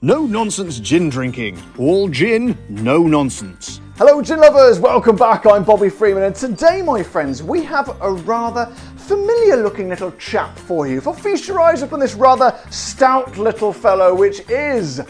No nonsense gin drinking. All gin, no nonsense. Hello gin lovers, welcome back. I'm Bobby Freeman, and today, my friends, we have a rather familiar looking little chap for you. Feast your eyes upon this rather stout little fellow, which is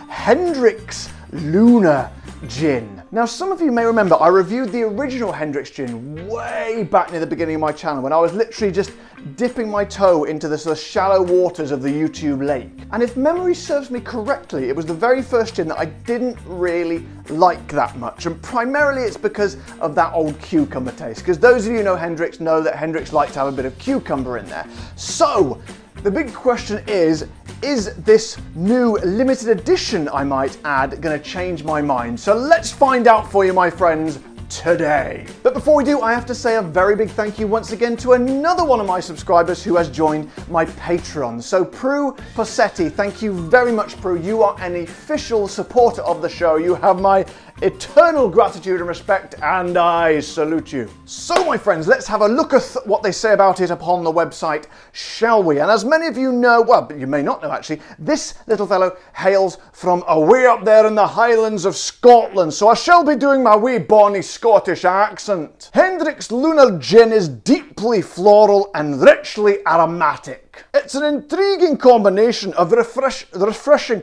Hendricks Lunar gin. Now, some of you may remember I reviewed the original Hendricks gin way back near the beginning of my channel when I was literally just dipping my toe into the sort of shallow waters of the YouTube lake. And if memory serves me correctly, it was the very first gin that I didn't really like that much. And primarily it's because of that old cucumber taste. Because those of you who know Hendricks know that Hendricks like to have a bit of cucumber in there. So, the big question is this new limited edition, I might add, going to change my mind? So let's find out for you, my friends, today. But before we do, I have to say a very big thank you once again to another one of my subscribers who has joined my Patreon. So Prue Possetti, thank you very much, Prue. You are an official supporter of the show. You have my eternal gratitude and respect, and I salute you. So, my friends, let's have a look at what they say about it upon the website, shall we? And as many of you know, well, you may not know actually, this little fellow hails from away up there in the Highlands of Scotland, so I shall be doing my wee bonny Scottish accent. Hendricks Lunar Gin is deeply floral and richly aromatic. It's an intriguing combination of refreshing.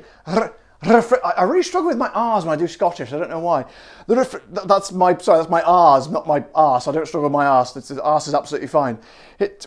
I really struggle with my R's when I do Scottish, I don't know why. That's my R's, not my arse. I don't struggle with my arse. The arse is absolutely fine.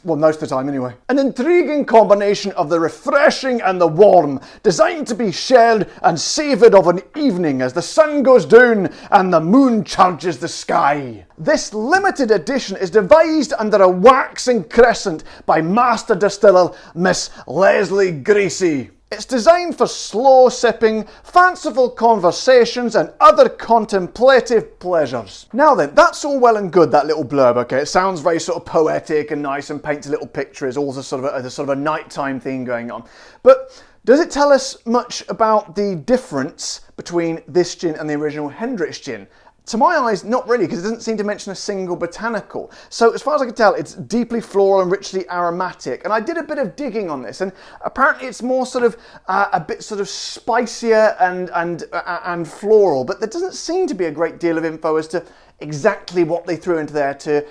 Well, most of the time anyway. An intriguing combination of the refreshing and the warm, designed to be shared and savoured of an evening as the sun goes down and the moon charges the sky. This limited edition is devised under a waxing crescent by master distiller Miss Leslie Greasy. It's designed for slow sipping, fanciful conversations and other contemplative pleasures. Now then, that's all well and good, that little blurb, okay? It sounds very sort of poetic and nice and paints a little picture. There's also sort of a nighttime theme going on. But does it tell us much about the difference between this gin and the original Hendricks gin? To my eyes, not really, because it doesn't seem to mention a single botanical. So as far as I can tell, it's deeply floral and richly aromatic. And I did a bit of digging on this, and apparently it's more sort of a bit sort of spicier and floral, but there doesn't seem to be a great deal of info as to exactly what they threw into there to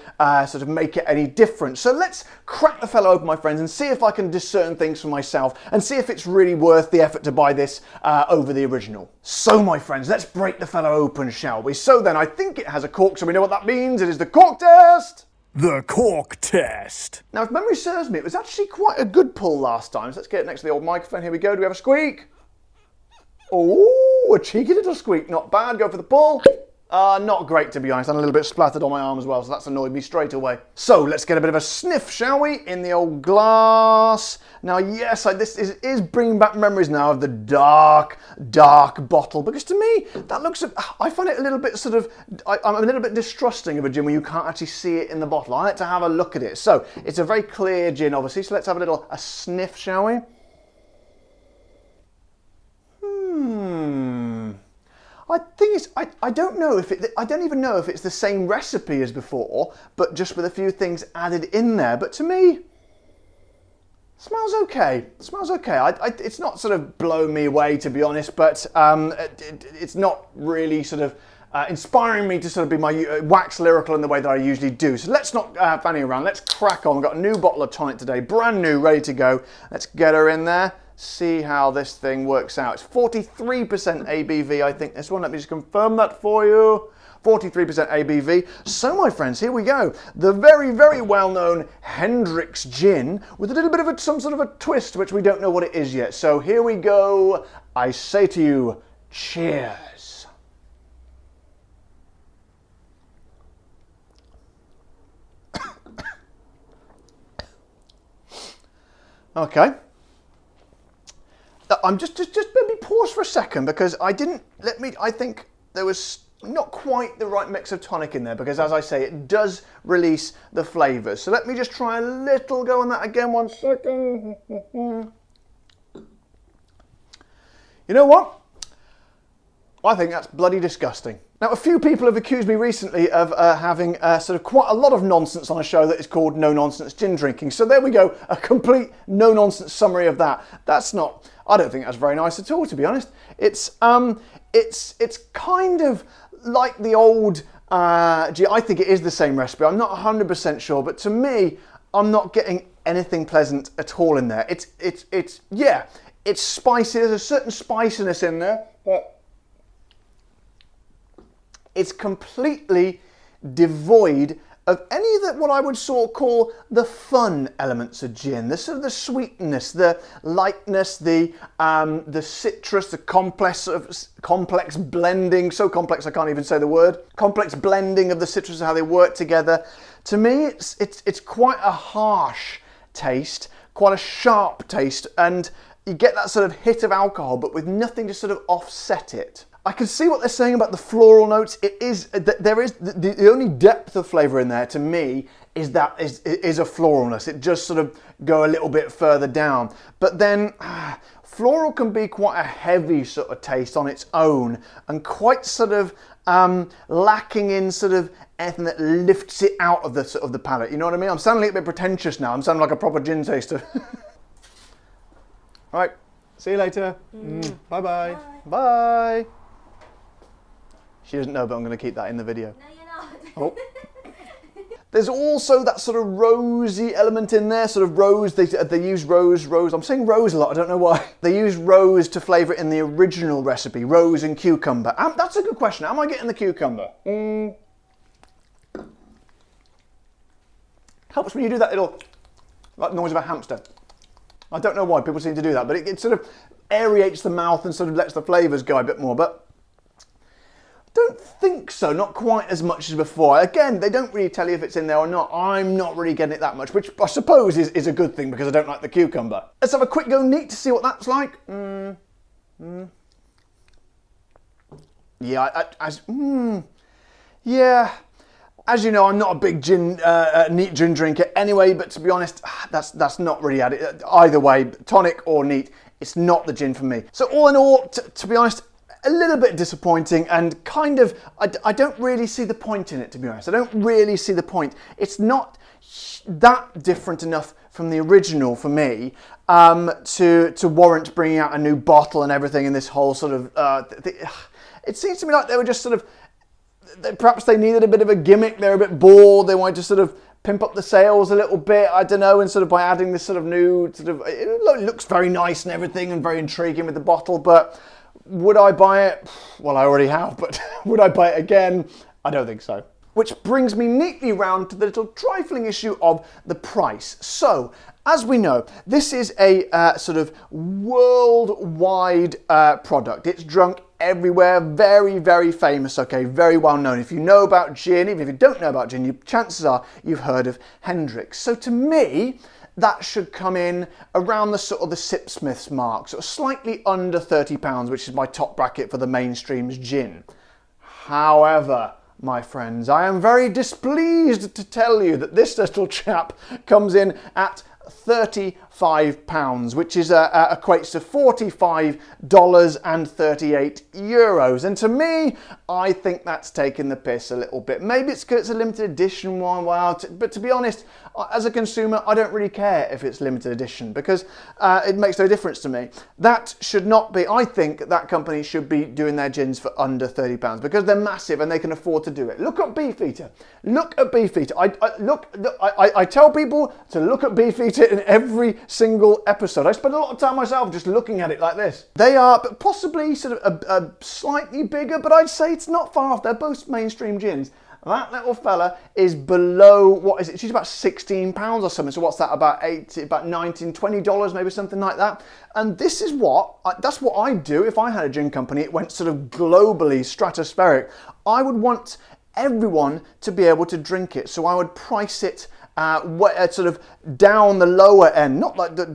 sort of make it any different. So let's crack the fellow open, my friends, and see if I can discern things for myself and see if it's really worth the effort to buy this over the original. So, my friends, let's break the fellow open, shall we? So then, I think it has a cork, so we know what that means. It is the cork test! The cork test. Now, if memory serves me, it was actually quite a good pull last time. So let's get it next to the old microphone. Here we go. Do we have a squeak? Oh, a cheeky little squeak. Not bad. Go for the pull. Not great, to be honest. I'm a little bit splattered on my arm as well, so that's annoyed me straight away. So let's get a bit of a sniff, shall we, in the old glass. Now, yes, this is bringing back memories now of the dark bottle, because to me, that looks, I find it a little bit sort of, I'm a little bit distrusting of a gin when you can't actually see it in the bottle. I like to have a look at it. So it's a very clear gin, obviously, so let's have a sniff, shall we? I think I don't know if I don't even know if it's the same recipe as before, but just with a few things added in there. But to me, smells okay. It smells okay. It's not sort of blown me away, to be honest, but it's not really sort of inspiring me to sort of be my wax lyrical in the way that I usually do. So let's not fanny around. Let's crack on. We've got a new bottle of tonic today, brand new, ready to go. Let's get her in there. See how this thing works out. It's 43% ABV, I think, this one. Let me just confirm that for you. 43% ABV. So, my friends, here we go. The very, very well-known Hendricks gin with a little bit of some sort of a twist, which we don't know what it is yet. So here we go. I say to you, cheers. Okay. I'm just maybe pause for a second, because I think there was not quite the right mix of tonic in there, because as I say, it does release the flavours. So let me just try a little go on that again, 1 second. You know what? I think that's bloody disgusting. Now, a few people have accused me recently of having sort of quite a lot of nonsense on a show that is called No Nonsense Gin Drinking. So there we go, a complete no nonsense summary of that. That's not, I don't think that's very nice at all, to be honest. It's kind of like the old, I think it is the same recipe. I'm not 100% sure, but to me, I'm not getting anything pleasant at all in there. It's spicy. There's a certain spiciness in there, but it's completely devoid of any of that what I would sort of call the fun elements of gin. The sort of the sweetness, the lightness, the citrus, the complex blending. So complex I can't even say the word. Complex blending of the citrus and how they work together. To me, it's quite a harsh taste, quite a sharp taste, and you get that sort of hit of alcohol, but with nothing to sort of offset it. I can see what they're saying about the floral notes. There is the only depth of flavour in there to me is a floralness. It just sort of go a little bit further down. But then floral can be quite a heavy sort of taste on its own and quite sort of lacking in sort of anything that lifts it out of the palate. You know what I mean? I'm sounding a little bit pretentious now. I'm sounding like a proper gin taster. All right. See you later. Bye-bye. Bye. She doesn't know, but I'm going to keep that in the video. No, you're not. Oh. There's also that sort of rosy element in there, sort of rose. They use rose. I'm saying rose a lot, I don't know why. They use rose to flavour it in the original recipe, rose and cucumber. That's a good question. Am I getting the cucumber? Helps when you do that little like noise of a hamster. I don't know why people seem to do that, but it sort of aerates the mouth and sort of lets the flavours go a bit more, but don't think so, not quite as much as before. Again, they don't really tell you if it's in there or not. I'm not really getting it that much, which I suppose is a good thing because I don't like the cucumber. Let's have a quick go neat to see what that's like. Yeah, as you know, I'm not a big neat gin drinker anyway, but to be honest, that's not really added. Either way, tonic or neat, it's not the gin for me. So all in all, to be honest, a little bit disappointing and kind of, I don't really see the point in it, to be honest. I don't really see the point. It's not that different enough from the original for me to warrant bringing out a new bottle and everything in this whole sort of, it seems to me like they were just sort of, perhaps they needed a bit of a gimmick. They were a bit bored. They wanted to sort of pimp up the sales a little bit, I don't know, and sort of by adding this sort of new, it looks very nice and everything and very intriguing with the bottle, but would I buy it? Well, I already have, but would I buy it again? I don't think so. Which brings me neatly round to the little trifling issue of the price. So, as we know, this is a sort of worldwide product. It's drunk everywhere, very, very famous, okay, very well known. If you know about gin, even if you don't know about gin, chances are you've heard of Hendricks. So to me, that should come in around the sort of the Sipsmiths mark, sort of slightly under £30, which is my top bracket for the mainstream's gin. However, my friends, I am very displeased to tell you that this little chap comes in at £35, which is equates to $45.38. And to me, I think that's taking the piss a little bit. Maybe it's because it's a limited edition one, but to be honest, as a consumer, I don't really care if it's limited edition because it makes no difference to me. That should not be, I think that company should be doing their gins for under £30 because they're massive and they can afford to do it. Look at Beefeater. Look at Beefeater. I tell people to look at Beefeater in every single episode. I spend a lot of time myself just looking at it like this. They are possibly sort of a slightly bigger, but I'd say it's not far off. They're both mainstream gins. That little fella is below, what is it? She's about £16 or something. So what's that? About $19, $20, maybe something like that. And this is that's what I'd do if I had a gin company. It went sort of globally stratospheric. I would want everyone to be able to drink it. So I would price it sort of down the lower end, not like the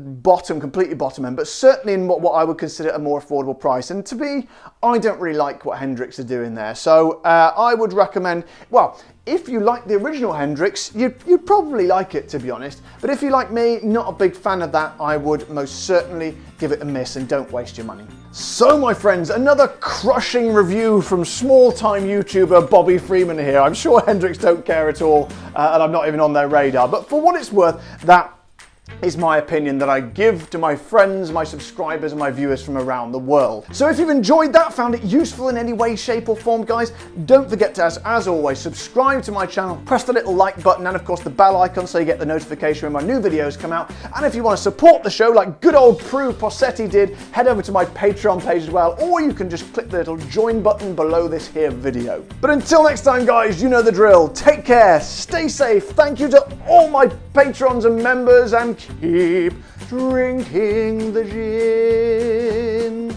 completely bottom end, but certainly in what I would consider a more affordable price. And to me, I don't really like what Hendricks are doing there. So I would recommend, well, if you like the original Hendricks, you'd probably like it, to be honest. But if you like me, not a big fan of that, I would most certainly give it a miss and don't waste your money. So my friends, another crushing review from small-time YouTuber Bobby Freeman here. I'm sure Hendricks don't care at all, and I'm not even on their radar. But for what it's worth, that is my opinion that I give to my friends, my subscribers, and my viewers from around the world. So if you've enjoyed that, found it useful in any way, shape, or form, guys, don't forget to, as always, subscribe to my channel, press the little like button, and of course the bell icon so you get the notification when my new videos come out. And if you want to support the show like good old Prue Possetti did, head over to my Patreon page as well, or you can just click the little join button below this here video. But until next time, guys, you know the drill. Take care, stay safe, thank you to all my patrons and members, and keep drinking the gin.